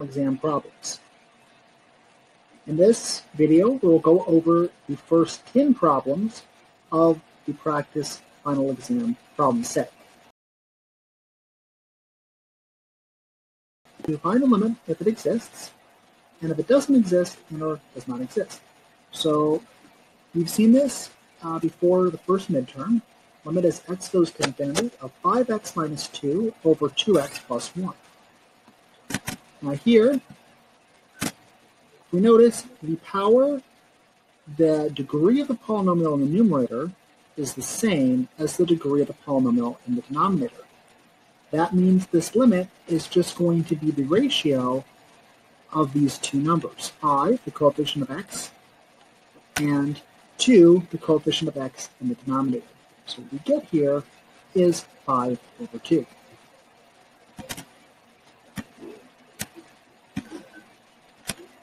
exam problems. In this video, we'll go over the first 10 problems of the practice final exam problem set. We find the limit if it exists, and if it doesn't exist, it does not exist. So we've seen this before the first midterm. Limit as x goes to infinity of 5x minus 2 over 2x plus 1. Now here, we notice the degree of the polynomial in the numerator is the same as the degree of the polynomial in the denominator. That means this limit is just going to be the ratio of these two numbers, 5, the coefficient of x, and 2, the coefficient of x in the denominator. So what we get here is 5 over 2.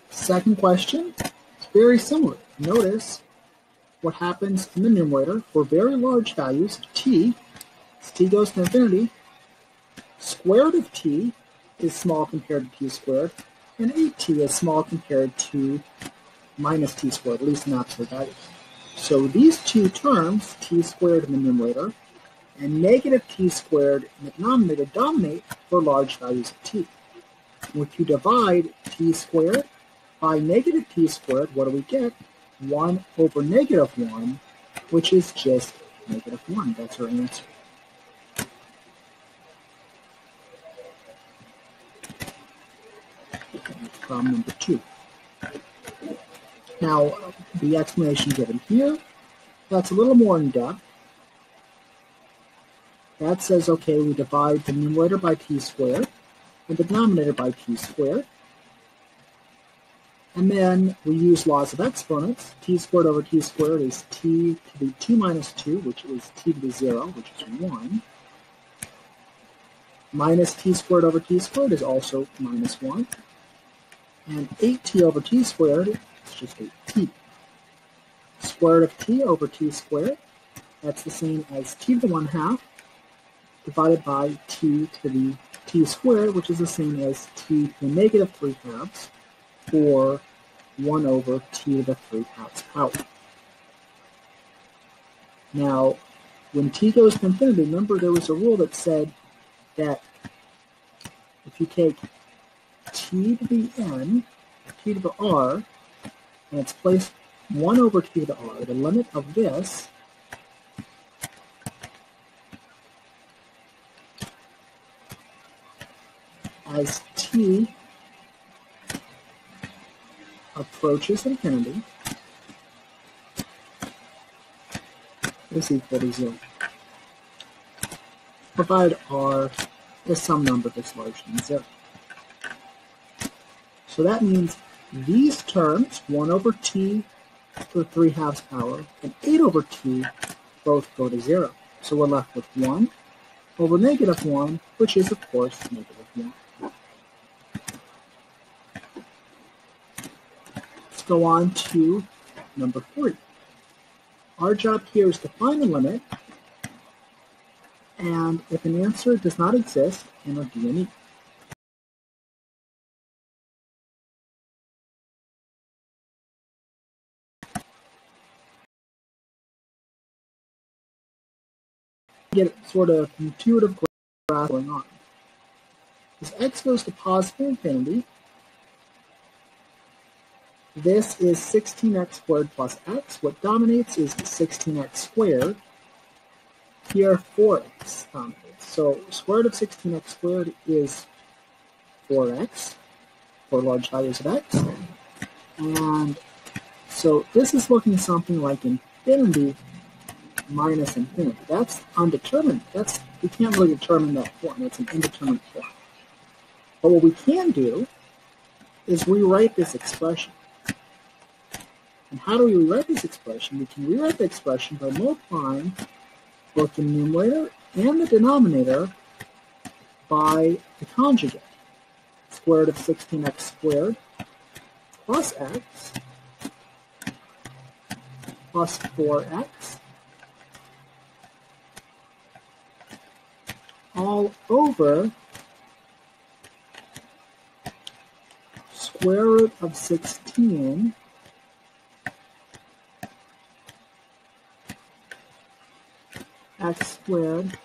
Second question is very similar. Notice what happens in the numerator for very large values of t, as t goes to infinity. Square root of t is small compared to t squared, and 8t is small compared to minus t squared, at least in absolute values. So these two terms, t squared in the numerator and negative t squared in the denominator, dominate for large values of t. If you divide t squared by negative t squared, what do we get? 1 over negative 1, which is just negative 1. That's our answer. Problem number 2. Now, the explanation given here, that's a little more in depth. That says, okay, we divide the numerator by t squared and the denominator by t squared. And then we use laws of exponents. T squared over t squared is t to the 2 minus 2, which is t to the 0, which is 1. Minus t squared over t squared is also minus 1. And 8t over t squared is just 8t. Square root of t over t squared, that's the same as t to the 1/2 divided by t to the t squared, which is the same as t to the negative 3/2, or 1 over t to the 3/2 power. Now, when t goes to infinity, remember there was a rule that said that if you take t to the n, t to the r, and it's placed 1 over t to the r, the limit of this as t approaches infinity is equal to 0, provided r is some number that's larger than 0. So that means these terms, 1 over t to the 3/2 power and 8 over t, both go to 0. So we're left with 1 over negative 1, which is, of course, negative 1. Let's go on to number 3. Our job here is to find the limit, and if an answer does not exist, enter D and E. Get sort of intuitive graph going on. As x goes to positive infinity, this is 16x squared plus x. What dominates is 16x squared. Here, 4x dominates. So square root of 16x squared is 4x for large values of x. And so this is looking something like infinity minus infinity. That's undetermined. We can't really determine that form. It's an indeterminate form. But what we can do is rewrite this expression. And how do we rewrite this expression? We can rewrite the expression by multiplying both the numerator and the denominator by the conjugate. Square root of 16x squared plus x plus 4x all over square root of 16 x squared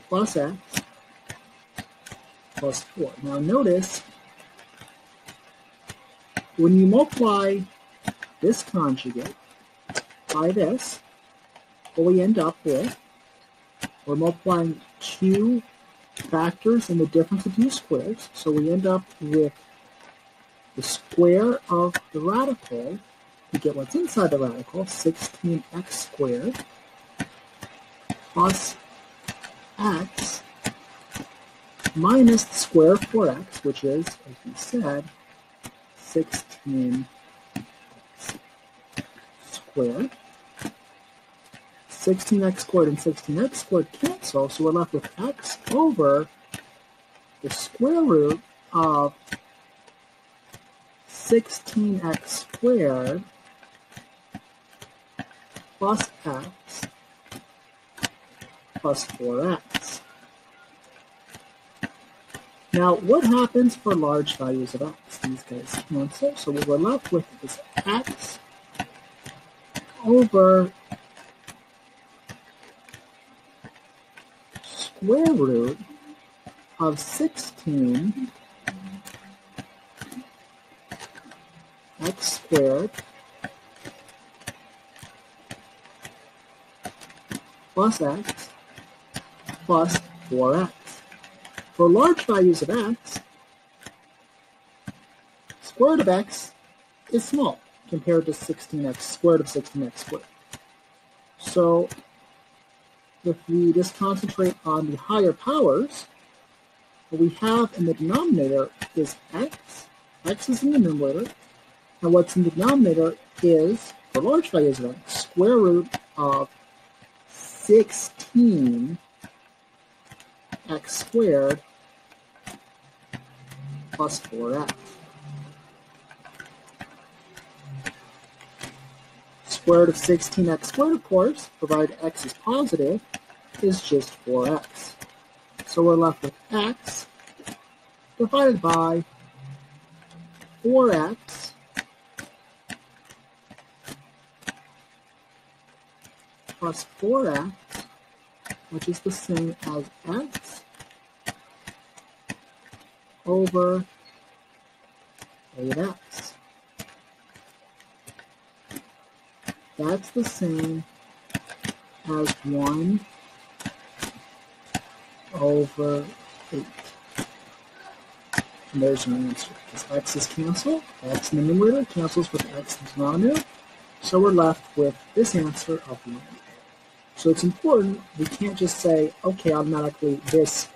plus x plus 4. Now notice, when you multiply this conjugate by this, what we end up with, we're multiplying two factors in the difference of two squares. So we end up with the square of the radical to get what's inside the radical, 16x squared plus x minus the square of 4x, which is, as we said, 16 squared. 16x squared and 16x squared cancel, so we're left with x over the square root of 16x squared plus x plus 4x. Now, what happens for large values of x? These guys cancel, so what we're left with is x over square root of 16 x squared plus x plus 4x. For large values of x, square root of x is small compared to 16x, square root of 16x squared. So if we just concentrate on the higher powers, what we have in the denominator is x. X is in the numerator. And what's in the denominator is, for large values of x, square root of 16 x squared plus 4x. Square root of 16x squared, of course, provided x is positive, is just 4x. So we're left with x divided by 4x plus 4x, which is the same as x over 8x. That's the same as 1 over 8. And there's your answer. Because x is canceled, x in the numerator cancels with x in the denominator, so we're left with this answer of 1. So it's important, we can't just say, okay, automatically this.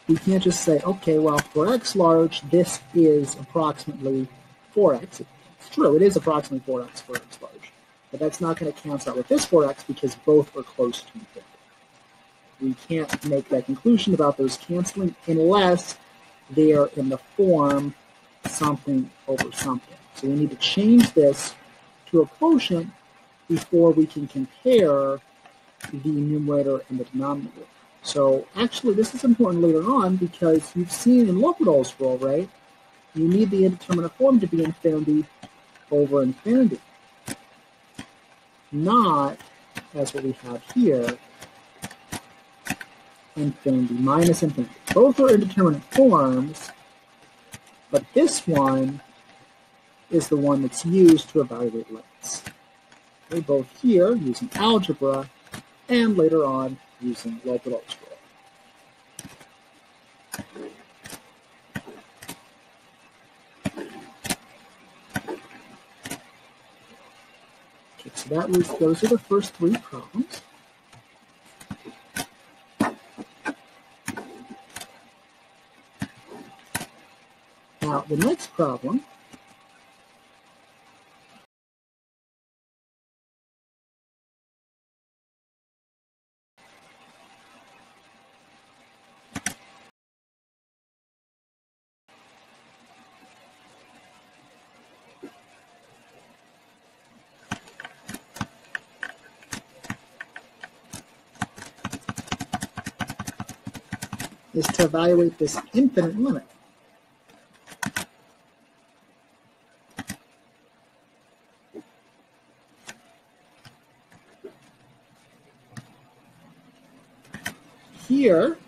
We can't just say, okay, well, for x large, this is approximately 4x. It's true, it is approximately 4x for x large. But that's not going to cancel out with this 4x because both are close to infinity. We can't make that conclusion about those canceling unless they are in the form something over something. So we need to change this to a quotient before we can compare the numerator and the denominator. So actually this is important later on because you've seen in L'Hopital's rule, right? You need the indeterminate form to be infinity over infinity. Not, as what we have here, infinity minus infinity. Both are indeterminate forms, but this one is the one that's used to evaluate limits. Okay, both here using algebra and later on using L'Hopital's rule. Okay, so those are the first three problems. Now the next problem is to evaluate this infinite limit. Here,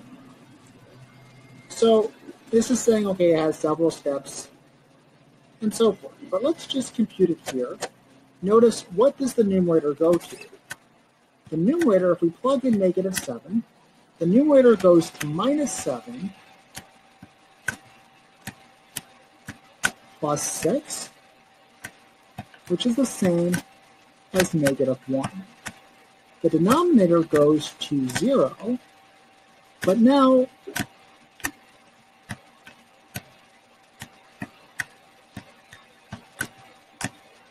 so this is saying, okay, it has several steps and so forth. But let's just compute it here. Notice, what does the numerator go to? The numerator, if we plug in -7, the numerator goes to -7 plus 6, which is the same as -1. The denominator goes to 0, but now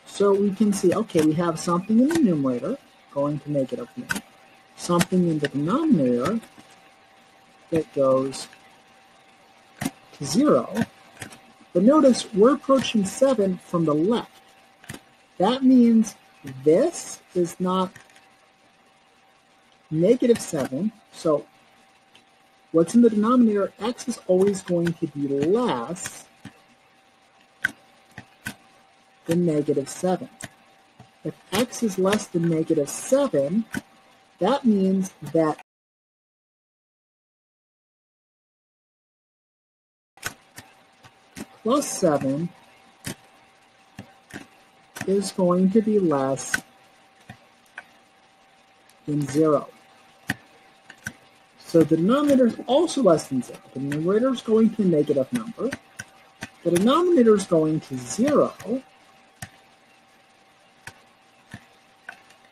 so we can see, okay, we have something in the numerator going to -1, something in the denominator that goes to 0. But notice we're approaching 7 from the left. That means this is not -7. So what's in the denominator, x is always going to be less than -7. If x is less than -7, that means that +7 is going to be less than 0. So the denominator is also less than 0. The numerator is going to a negative number. The denominator is going to 0,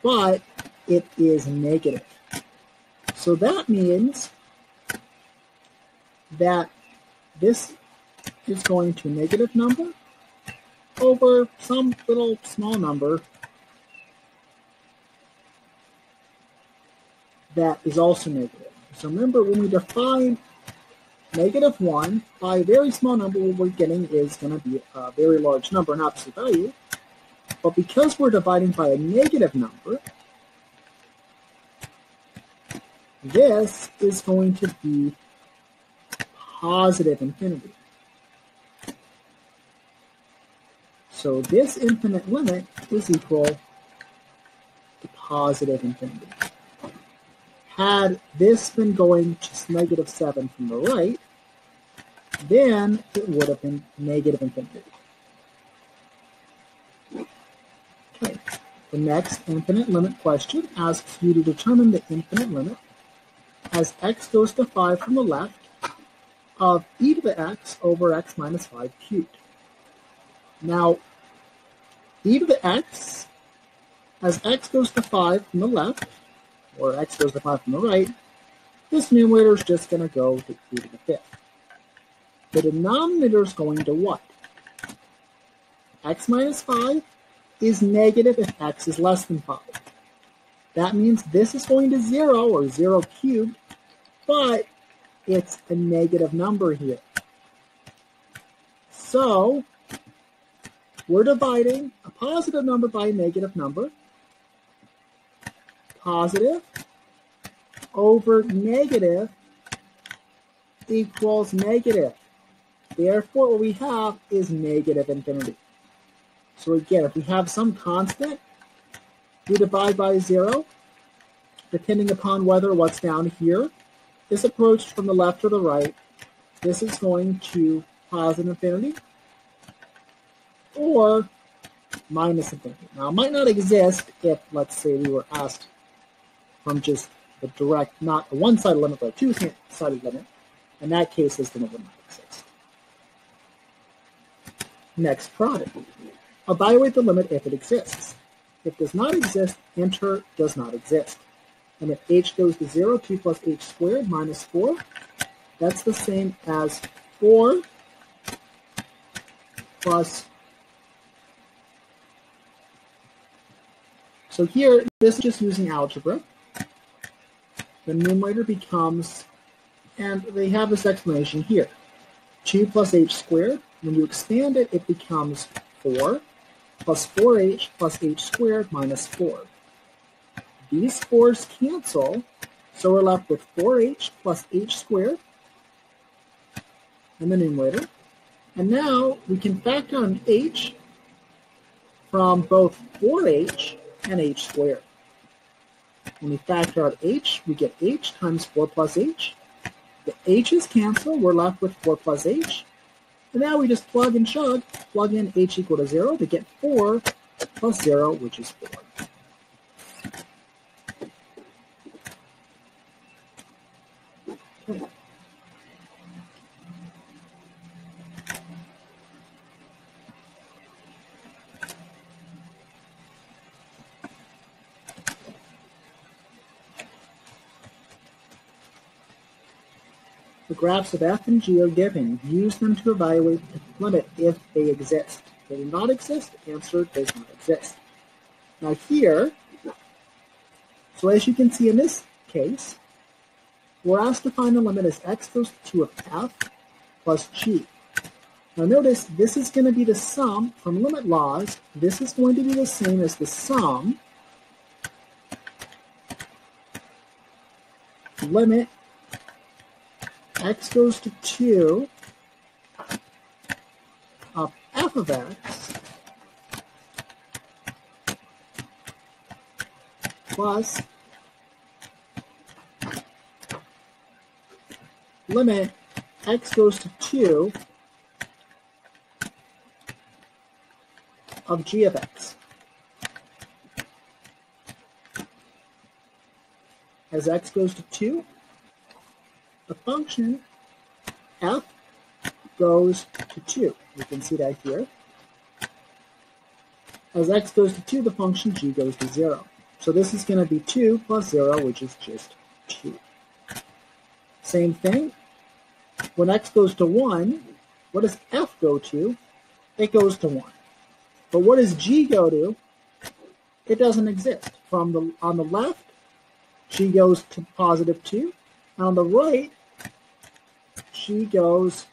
but it is negative. So that means that this is going to a negative number over some little small number that is also negative. So remember, when we define -1 by a very small number, what we're getting is going to be a very large number in absolute value. But because we're dividing by a negative number, this is going to be positive infinity. So this infinite limit is equal to positive infinity. Had this been going just -7 from the right, then it would have been negative infinity. Okay. The next infinite limit question asks you to determine the infinite limit as x goes to 5 from the left of e to the x over x minus 5 cubed. Now, e to the x, as x goes to 5 from the left, or x goes to 5 from the right, this numerator is just going to go to e to the 5th. The denominator is going to what? X minus 5 is negative if x is less than 5. That means this is going to 0, or 0 cubed, but it's a negative number here. So we're dividing a positive number by a negative number. Positive over negative equals negative. Therefore, what we have is negative infinity. So again, if we have some constant, we divide by 0, depending upon whether what's down here is approached from the left or the right. This is going to positive infinity or minus infinity. Now, it might not exist if, let's say, we were asked from just the direct, not a one-sided limit, but a two-sided limit. In that case, this limit would not exist. Next product. Evaluate the limit if it exists. If it does not exist, enter does not exist. And if h goes to 0, 2 plus h squared minus 4, that's the same as 4 plus. So here, this is just using algebra. The numerator becomes, and they have this explanation here, 2 plus h squared. When you expand it, it becomes 4 plus 4h plus h squared minus 4. These 4's cancel, so we're left with 4h plus h squared in the numerator. And now we can factor out h from both 4h and h squared. When we factor out h, we get h times 4 plus h. The h's cancel, we're left with 4 plus h. And now we just plug and chug, plug in h equal to 0 to get 4 plus 0, which is 4. Okay. The graphs of f and g are given. Use them to evaluate the limit if they exist. If they do not exist, the answer does not exist. Now here, so as you can see in this case, we're asked to find the limit as x goes to 2 of f plus g. Now notice this is going to be the sum from limit laws. This is going to be the same as the sum limit x goes to 2 of f of x plus limit x goes to 2 of g of x. As x goes to 2, the function f goes to 2. You can see that here. As x goes to 2, the function g goes to 0. So this is going to be 2 plus 0, which is just 2. Same thing. When x goes to 1, what does f go to? It goes to 1. But what does g go to? It doesn't exist. On the left, g goes to positive 2. On the right, g goes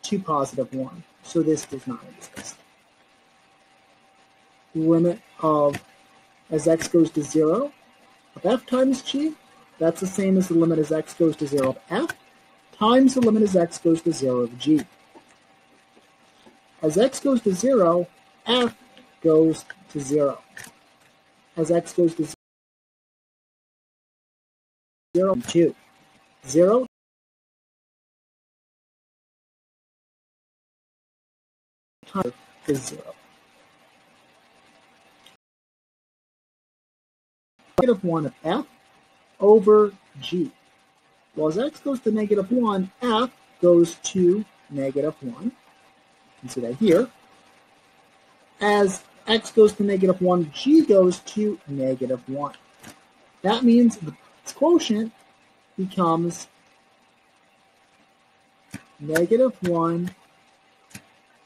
to positive 1. So this does not exist. The limit of, as x goes to 0, of f times g, that's the same as the limit as x goes to 0 of f, times the limit as x goes to 0 of g. As x goes to 0, f goes to 0. As x goes to 0, 2. 0 times is 0. Negative 1 of f over g. Well, as x goes to negative 1, f goes to negative 1. You can see that here. As x goes to negative 1, g goes to negative 1. That means its quotient becomes negative 1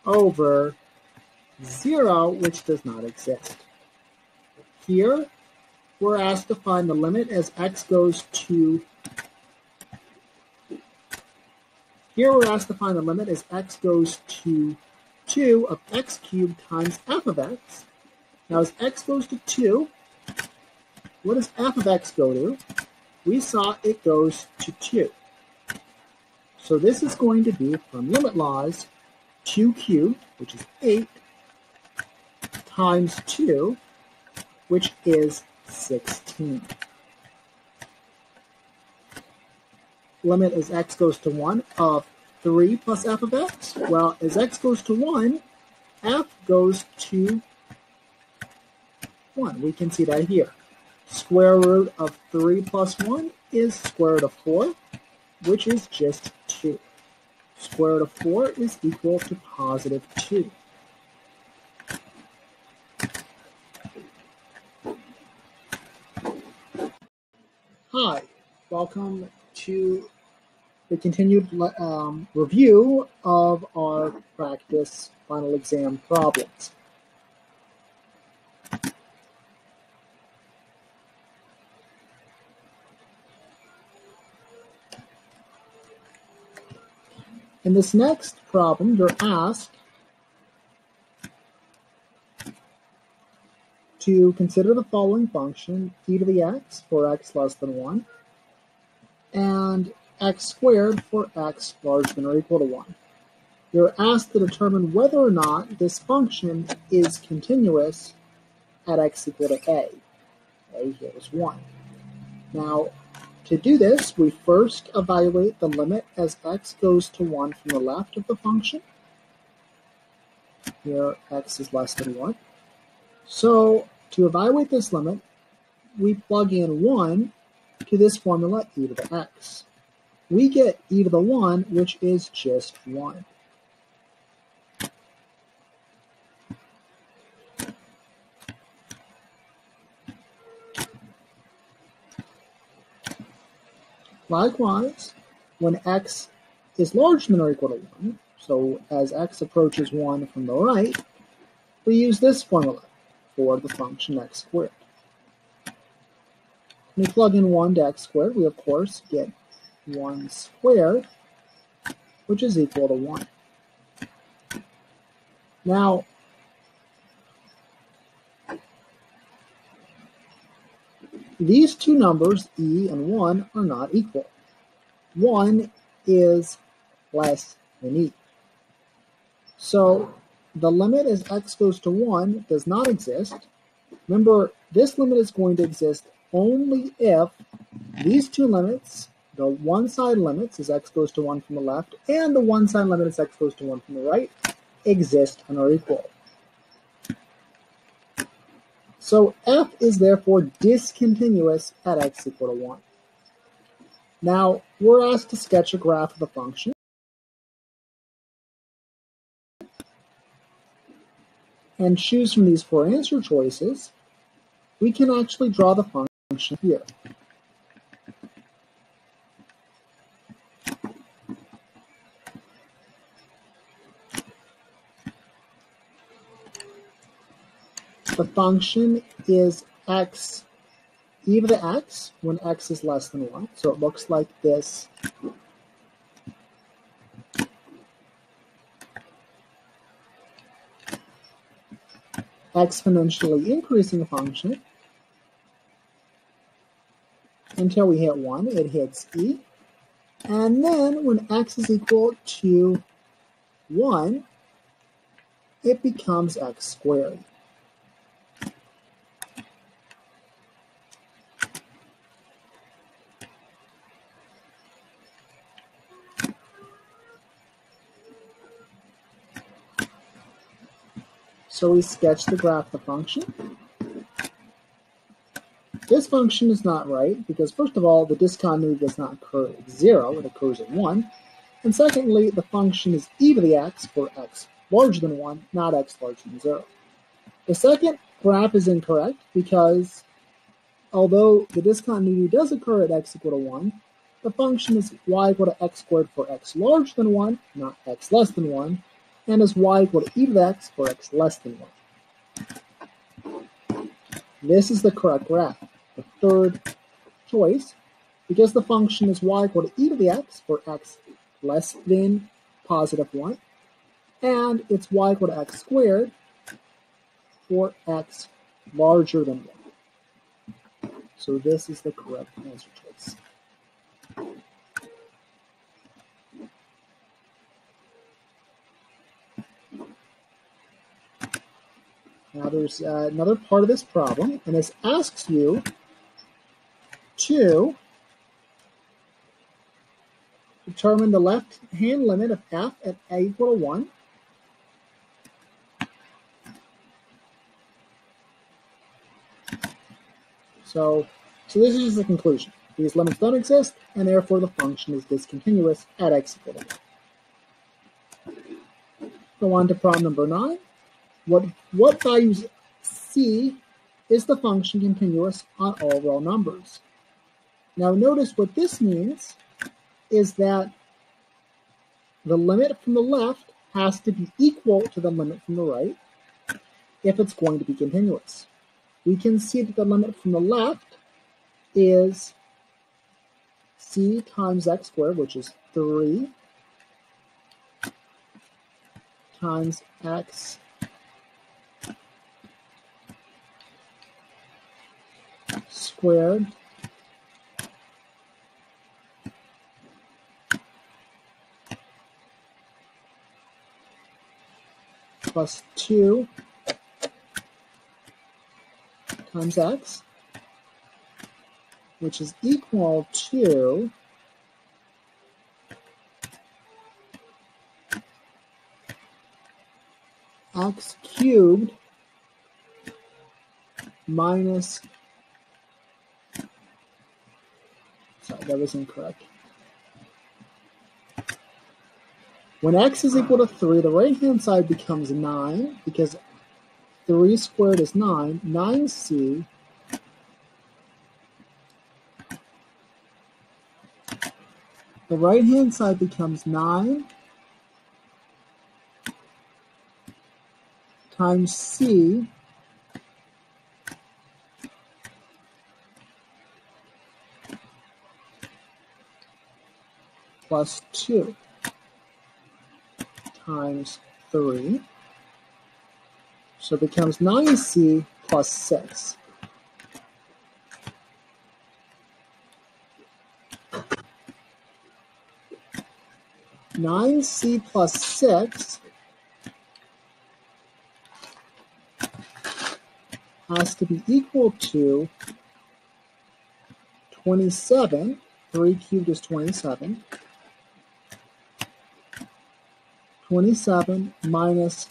over 0, which does not exist. Here, we're asked to find the limit as x goes to 2 of x cubed times f of x. Now, as x goes to 2, what does f of x go to? We saw it goes to 2. So this is going to be, from limit laws, 2 cubed, which is 8, times 2, which is 16. Limit as x goes to 1 of 3 plus f of x. Well, as x goes to 1, f goes to 1. We can see that here. Square root of 3 plus 1 is square root of 4, which is just 2. Square root of 4 is equal to positive 2. Hi, welcome to the continued review of our practice final exam problems. In this next problem, you're asked to consider the following function, e to the x for x less than 1, and x squared for x larger than or equal to 1. you're asked to determine whether or not this function is continuous at x equal to a. A here is 1. Now, to do this, we first evaluate the limit as x goes to 1 from the left of the function. Here, x is less than 1. So, to evaluate this limit, we plug in 1 to this formula, e to the x. We get e to the 1, which is just 1. Likewise, when x is larger than or equal to 1, so as x approaches 1 from the right, we use this formula for the function x squared. When we plug in 1 to x squared, we of course get 1 squared, which is equal to 1. Now, these two numbers, e and 1, are not equal. 1 is less than e. So the limit as x goes to 1 does not exist. Remember, this limit is going to exist only if these two limits, the one-side limits as x goes to 1 from the left, and the one-side limit as x goes to 1 from the right, exist and are equal. So f is therefore discontinuous at x equal to 1. Now, we're asked to sketch a graph of the function. And choose from these 4 answer choices. We can actually draw the function here. The function is x e to the x when x is less than 1. So it looks like this. Exponentially increasing function until we hit 1. It hits e. And then when x is equal to 1, it becomes x squared. So we sketch the graph of the function. This function is not right because, first of all, the discontinuity does not occur at 0, it occurs at 1. And secondly, the function is e to the x for x larger than 1, not x larger than 0. The second graph is incorrect because although the discontinuity does occur at x equal to 1, the function is y equal to x squared for x larger than 1, not x less than 1, and is y equal to e to the x for x less than 1. This is the correct graph, the third choice, because the function is y equal to e to the x for x less than positive 1, and it's y equal to x squared for x larger than 1. So this is the correct answer choice. Now there's another part of this problem, and this asks you to determine the left-hand limit of f at a equal to 1. So this is just the conclusion. These limits don't exist, and therefore the function is discontinuous at x equal to 1. Go on to problem number 9. What values c is the function continuous on all real numbers? Now notice what this means is that the limit from the left has to be equal to the limit from the right if it's going to be continuous. We can see that the limit from the left is c times x squared, which is 3 times x squared plus 2 times x, which is equal to x cubed minus, sorry, that was incorrect. When x is equal to 3, the right-hand side becomes 9, because 3 squared is 9. 9c the right-hand side becomes 9 times c plus 2 times 3. So it becomes 9c plus 6. Nine c plus 6 has to be equal to 27. 3 cubed is 27. 27 minus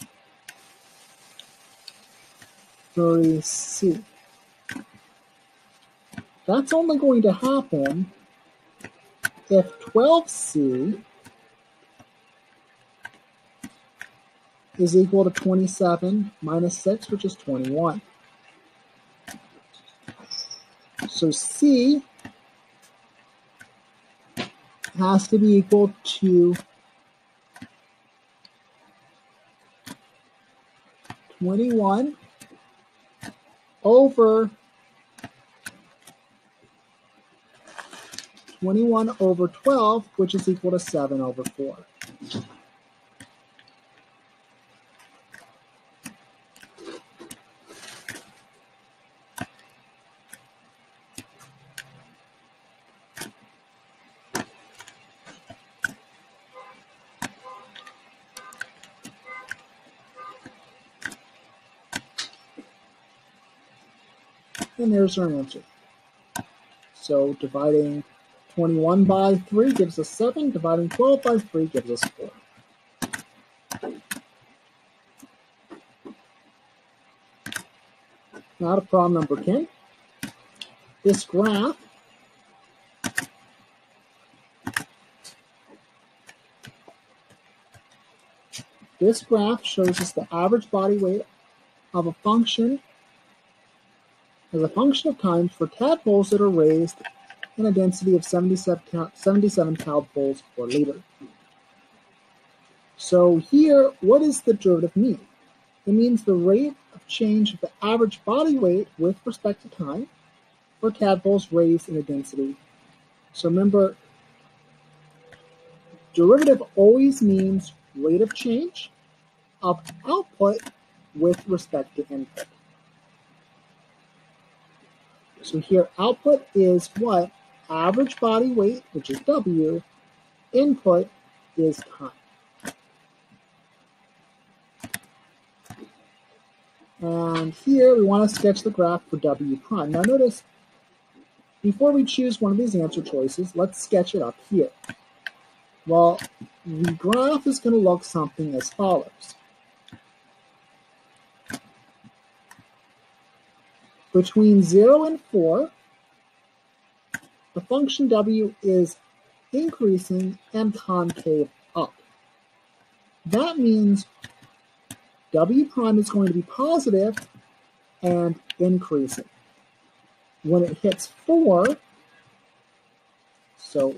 3c. That's only going to happen if 12c is equal to 27 minus 6, which is 21. So c has to be equal to 21 over 12, which is equal to 7 over 4. And there's our answer. So dividing 21 by 3 gives us 7. Dividing 12 by 3 gives us 4. Now to problem number 10. This graph shows us the average body weight of a function as a function of time for tadpoles that are raised in a density of 77 tadpoles per liter. So here, what does the derivative mean? It means the rate of change of the average body weight with respect to time for tadpoles raised in a density. So remember, derivative always means rate of change of output with respect to input. So here, output is what? Average body weight, which is W. Input is time. And here, we want to sketch the graph for W prime. Now notice, before we choose one of these answer choices, let's sketch it up here. Well, the graph is going to look something as follows. Between 0 and 4, the function W is increasing and concave up. That means W prime is going to be positive and increasing. When it hits 4, so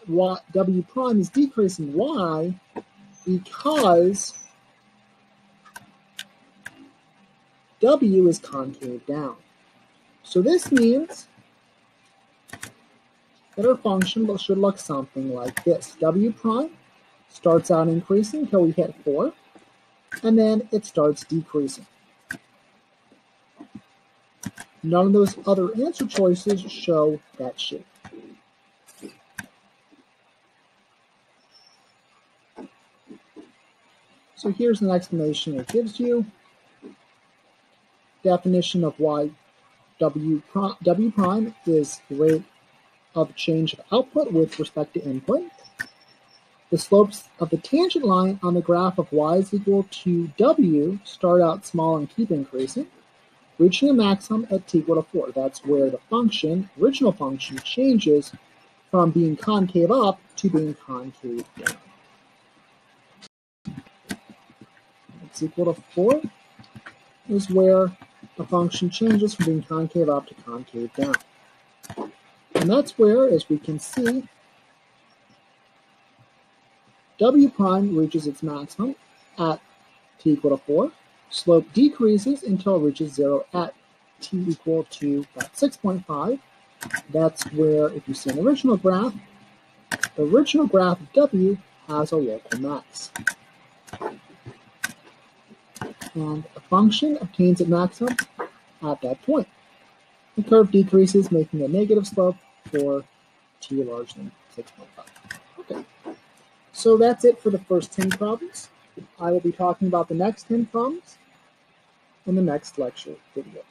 what W prime is decreasing. Why? Because W is concave down. So this means that our function should look something like this. W prime starts out increasing until we hit 4, and then it starts decreasing. None of those other answer choices show that shape. So here's an explanation it gives you. Definition of why W prime is the rate of change of output with respect to input. The slopes of the tangent line on the graph of y is equal to w start out small and keep increasing, reaching a maximum at t equal to 4. That's where the function, original function, changes from being concave up to being concave down. X equal to 4 is where the function changes from being concave up to concave down. And that's where, as we can see, w prime reaches its maximum at t equal to 4. Slope decreases until it reaches 0 at t equal to about 6.5. That's where, if you see an original graph, the original graph of w has a local max. And the function obtains its maximum at that point. The curve decreases, making a negative slope for t larger than 6.5. Okay, so that's it for the first 10 problems. I will be talking about the next 10 problems in the next lecture video.